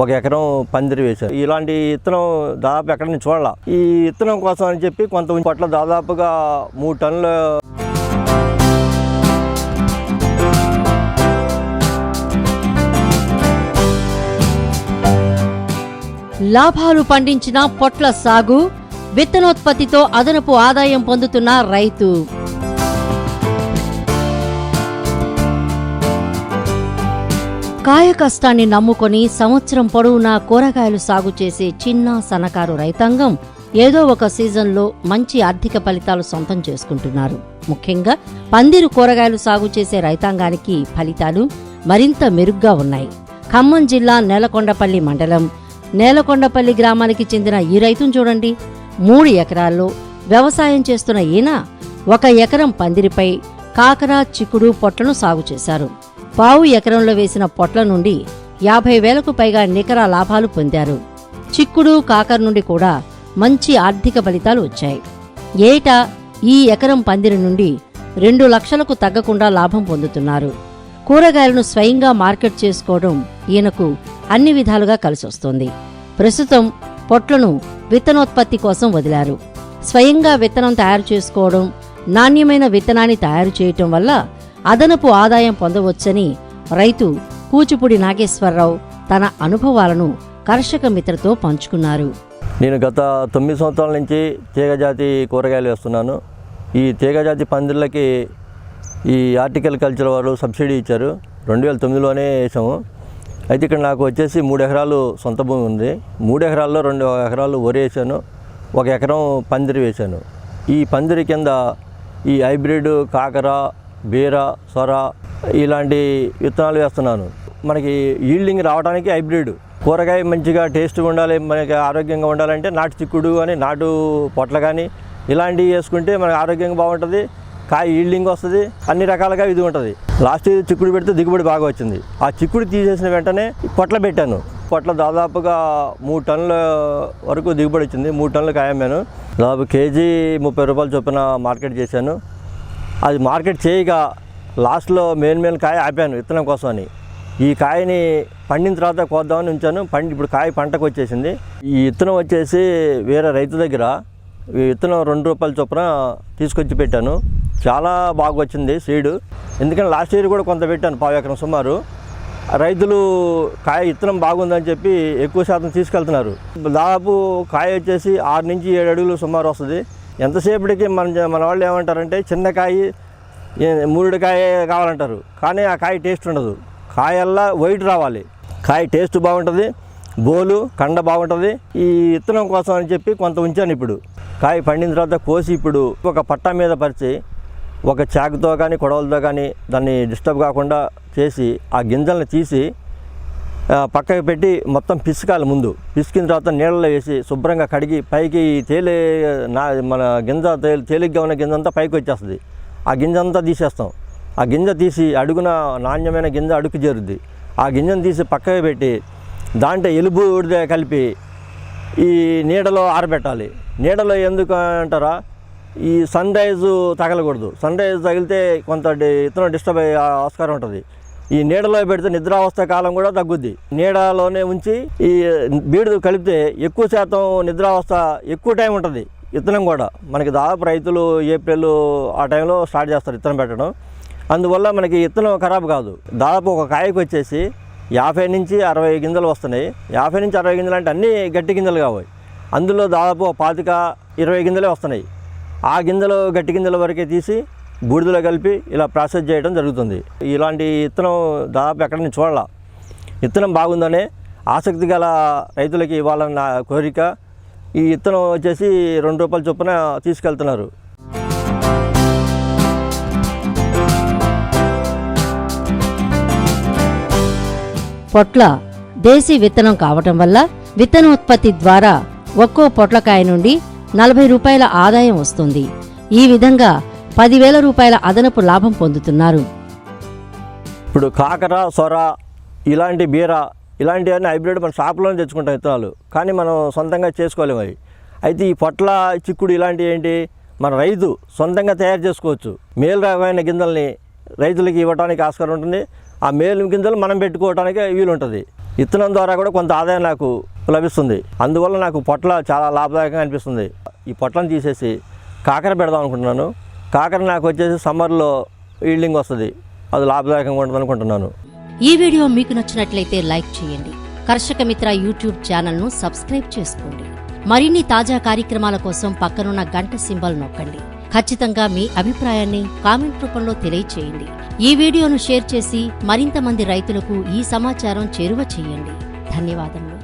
ఒక ఎకరం పందిరి వేశారు. ఇలాంటి విత్తనం దాదాపు ఎక్కడ నుంచి చూడాల. ఈ విత్తనం కోసం అని చెప్పి కొంత పొట్ల దాదాపుగా 3 టన్నుల లాభాలు పండించిన పొట్ల సాగు, విత్తనోత్పత్తితో అదనపు ఆదాయం పొందుతున్న రైతు. కాయ కష్టాన్ని నమ్ముకొని సంవత్సరం పొడవునా కూరగాయలు సాగు చేసే చిన్న సన్నకారు రైతాంగం ఏదో ఒక సీజన్లో మంచి ఆర్థిక ఫలితాలు సొంతం చేసుకుంటున్నారు. ముఖ్యంగా పందిరు కూరగాయలు సాగు చేసే రైతాంగానికి ఫలితాలు మరింత మెరుగ్గా ఉన్నాయి. ఖమ్మం జిల్లా నేలకొండపల్లి మండలం నేలకొండపల్లి గ్రామానికి చెందిన ఈ రైతును చూడండి. 3 ఎకరాల్లో వ్యవసాయం చేస్తున్న ఈయన 1 ఎకరం పందిరిపై కాకర, చిక్కుడు, పొట్లను సాగు చేశారు. 1/2 ఎకరంలో వేసిన పొట్ల నుండి 50,000కు పైగా నికర లాభాలు పొందారు. చిక్కుడు, కాకర నుండి కూడా మంచి ఆర్థిక ఫలితాలు వచ్చాయి. ఏటా ఈ ఎకరం పందిరి నుండి 2 లక్షలకు తగ్గకుండా లాభం పొందుతున్నారు. కూరగాయలను స్వయంగా మార్కెట్ చేసుకోవడం ఈయనకు అన్ని విధాలుగా కలిసొస్తోంది. ప్రస్తుతం పొట్లను విత్తనోత్పత్తి కోసం వదిలారు. స్వయంగా విత్తనం తయారు చేసుకోవడం, నాణ్యమైన విత్తనాన్ని తయారు చేయటం వల్ల అదనపు ఆదాయం పొందవచ్చని రైతు కూచిపూడి నాగేశ్వరరావు తన అనుభవాలను కర్షక మిత్రతో పంచుకున్నారు. నేను గత 9 సంవత్సరాల నుంచి తీగజాతి కూరగాయలు వేస్తున్నాను. ఈ తీగజాతి పందిళ్ళకి ఈ హార్టికల్చర్ వారు సబ్సిడీ ఇచ్చారు. 2009లోనే వేసాము. అయితే ఇక్కడ నాకు వచ్చేసి 3 ఎకరాలు సొంత భూమి ఉంది. 3 ఎకరాల్లో 2 ఎకరాలు వరి వేసాను, 1 ఎకరం పందిరి వేశాను. ఈ పందిరి కింద ఈ హైబ్రిడ్ కాకర, బీర, సొర ఇలాంటి విత్తనాలు వేస్తున్నాను. మనకి ఈల్డింగ్ రావడానికి హైబ్రిడ్ కూరగాయ మంచిగా టేస్ట్గా ఉండాలి, మనకి ఆరోగ్యంగా ఉండాలంటే నాటు చిక్కుడు కానీ నాటు పొట్ల కానీ ఇలాంటివి వేసుకుంటే మనకి ఆరోగ్యంగా బాగుంటుంది, కాయ ఈల్డింగ్ వస్తుంది, అన్ని రకాలుగా ఇది ఉంటుంది. లాస్ట్ ఇయర్ చిక్కుడు పెడితే దిగుబడి బాగా వచ్చింది. ఆ చిక్కుడు తీసేసిన వెంటనే పొట్ల పెట్టాను. పొట్ల దాదాపుగా 3 టన్నుల వరకు దిగుబడి వచ్చింది. 3 టన్నులు కాయ అమ్మాను. దాదాపు కేజీ 30 రూపాయలు చొప్పున మార్కెట్ చేశాను. అది మార్కెట్ చేయగా లాస్ట్లో మెయిన్ కాయ ఆపాను విత్తనం కోసం అని. ఈ కాయని పండిన తర్వాత కోద్దామని ఉంచాను. ఇప్పుడు కాయ పంటకు వచ్చేసింది. ఈ విత్తనం వచ్చేసి వేరే రైతు దగ్గర ఈ విత్తనం 2 రూపాయల చొప్పున తీసుకొచ్చి పెట్టాను. చాలా బాగా వచ్చింది సీడు. ఎందుకంటే లాస్ట్ ఇయర్ కూడా కొంత పెట్టాను, 1/2 ఎకరం సుమారు. రైతులు కాయ విత్తనం బాగుందని చెప్పి ఎక్కువ శాతం తీసుకెళ్తున్నారు. దాదాపు కాయ వచ్చేసి 6 నుంచి 7 అడుగులు సుమారు వస్తుంది. ఎంతసేపటికి మన వాళ్ళు ఏమంటారంటే చిన్న కాయ 3 కాయ కావాలంటారు, కానీ ఆ కాయ టేస్ట్ ఉండదు. కాయల్లా వైట్ రావాలి, కాయ టేస్ట్ బాగుంటుంది, బోలు కండ బాగుంటుంది. ఈ విత్తనం కోసం అని చెప్పి కొంత ఉంచాను. ఇప్పుడు కాయ పండిన తర్వాత కోసి ఇప్పుడు ఒక పట్టా మీద పరిచి ఒక చాకుతో కానీ కొడవలతో కానీ దాన్ని డిస్టర్బ్ కాకుండా చేసి ఆ గింజలను తీసి పక్కకి పెట్టి మొత్తం పిసుకాలి. ముందు పిసికిన తర్వాత నీళ్ళలో వేసి శుభ్రంగా కడిగి పైకి మన గింజ తేలిగ్గా ఉన్న గింజ అంతా పైకి వచ్చేస్తుంది. ఆ గింజ అంతా తీసేస్తాం. ఆ గింజ తీసి అడుగున నాణ్యమైన గింజ అడుగు చేరుద్ది. ఆ గింజను తీసి పక్కకి పెట్టి దాంట్లో ఎలుబు కలిపి ఈ నీడలో ఆరబెట్టాలి. నీడలో ఎందుకు అంటారా, ఈ సన్ రైజు తగలకూడదు. సన్ రైజ్ తగిలితే కొంత విత్తనం డిస్టర్బ్ అయ్యే ఆస్కారం ఉంటుంది. ఈ నీడలో పెడితే నిద్రావస్థ కాలం కూడా తగ్గుద్ది. నీడలోనే ఉంచి ఈ బీడు కలిపితే ఎక్కువ శాతం నిద్రావస్థ ఎక్కువ టైం ఉంటుంది. విత్తనం కూడా మనకి దాదాపు రైతులు ఏప్రిల్ ఆ టైంలో స్టార్ట్ చేస్తారు విత్తనం పెట్టడం. అందువల్ల మనకి విత్తనం ఖరాబ్ కాదు. దాదాపు ఒక కాయకు వచ్చేసి 50 నుంచి 60 గింజలు వస్తున్నాయి. 50 నుంచి 60 గింజలు అంటే అన్నీ గట్టి గింజలు కావాలి. అందులో దాదాపు 25-20 గింజలే వస్తున్నాయి. ఆ గింజలు గట్టి గింజల వరకే తీసి బూడిదలో కలిపి ఇలా ప్రాసెస్ చేయడం జరుగుతుంది. ఇలాంటి విత్తనం దాదాపు ఎక్కడి నుంచి చూడాల. విత్తనం బాగుందనే ఆసక్తి గల రైతులకి ఇవ్వాలన్న నా కోరిక. ఈ విత్తనం వచ్చేసి 2 రూపాయల చొప్పున తీసుకెళ్తున్నారు. పొట్ల దేశీ విత్తనం కావటం వల్ల విత్తనోత్పత్తి ద్వారా ఒక్కో పొట్లకాయ నుండి 40 రూపాయల ఆదాయం వస్తుంది. ఈ విధంగా 10,000 రూపాయల అదనపు లాభం పొందుతున్నారు. ఇప్పుడు కాకర, సొర, ఇలాంటి బీర ఇలాంటివన్నీ హైబ్రిడ్ మన షాప్లోనే తెచ్చుకుంటాం విత్తనాలు, కానీ మనం సొంతంగా చేసుకోలేము అవి. అయితే ఈ పొట్ల, చిక్కుడు ఇలాంటివి ఏంటి మన రైతు సొంతంగా తయారు చేసుకోవచ్చు. మేలు రకమైన గింజల్ని రైతులకి ఇవ్వడానికి ఆస్కారం ఉంటుంది. ఆ మేలు గింజలు మనం పెట్టుకోవడానికి వీలు ఉంటుంది. విత్తనం ద్వారా కూడా కొంత ఆదాయం నాకు లభిస్తుంది. అందువల్ల నాకు పొట్ల చాలా లాభదాయకంగా అనిపిస్తుంది. ఈ పొట్లను తీసేసి కాకర పెడదాం అనుకుంటున్నాను. కాకర నాకు వచ్చేసి సమ్మర్లో ఈల్డింగ్ వస్తుంది, అది లాభదాయకంగా ఉంటుంది అనుకుంటున్నాను. ఈ వీడియో మీకు నచ్చినట్లయితే లైక్ చేయండి. కర్షక మిత్ర యూట్యూబ్ ఛానల్ను సబ్స్క్రైబ్ చేసుకోండి. మరిన్ని తాజా కార్యక్రమాల కోసం పక్కనున్న గంట సింబల్ నొక్కండి. ఖచ్చితంగా మీ అభిప్రాయాన్ని కామెంట్ రూపంలో తెలియచేయండి. ఈ వీడియోను షేర్ చేసి మరింత మంది రైతులకు ఈ సమాచారం చేరువ చేయండి. ధన్యవాదములు.